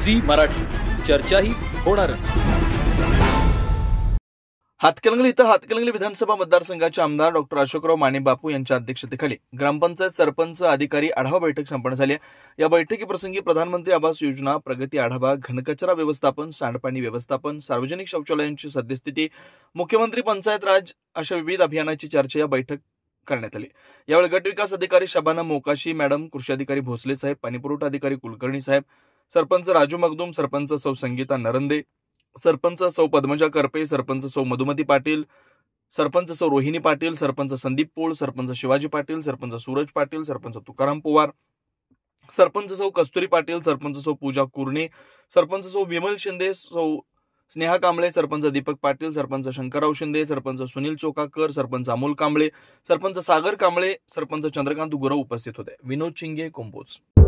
Zee Marathi, चर्चाही होणारच. हातकणंगले इथं हातकणंगले विधानसभा मतदारसंघाचे आमदार डॉक्टर अशोकराव माने बापू यांच्या अध्यक्षतेखाली ग्रामपंचायत सरपंच अधिकारी आढावा बैठक संपन्न झाली. या बैठकीप्रसंगी प्रधानमंत्री आवास योजना, प्रगती आढावा, घनकचरा व्यवस्थापन, सांडपाणी व्यवस्थापन, सार्वजनिक शौचालयांची सद्यस्थिती, मुख्यमंत्री पंचायत राज अशा विविध अभियानाची चर्चा या बैठक करण्यात आली. यावेळी गट विकास अधिकारी शबाना मोकाशी मॅडम, कृषी अधिकारी भोसले साहेब, पाणीपुरवठा अधिकारी कुलकर्णी साहेब, सरपंच राजू मगदूम, सरपंच सौ संगीता नरंदे, सरपंच सौ पद्मजा करपे, सरपंच सौ मधुमती पाटील, सरपंच सौ रोहिणी पाटील, सरपंच संदीप पोळ, सरपंच शिवाजी पाटील, सरपंच सूरज पाटील, सरपंच तुकाराम पवार, सरपंच सौ कस्तुरी पाटील, सरपंच सौ पूजा कुर्णे, सरपंच सौ विमल शिंदे, सौ स्नेहा कांबळे, सरपंच दीपक पाटील, सरपंच शंकरराव शिंदे, सरपंच सुनील चोकाकर, सरपंच अमोल कांबळे, सरपंच सागर कांबळे, सरपंच चंद्रकांत गुरव उपस्थित होते. विनोद चिंगे, कंपोज.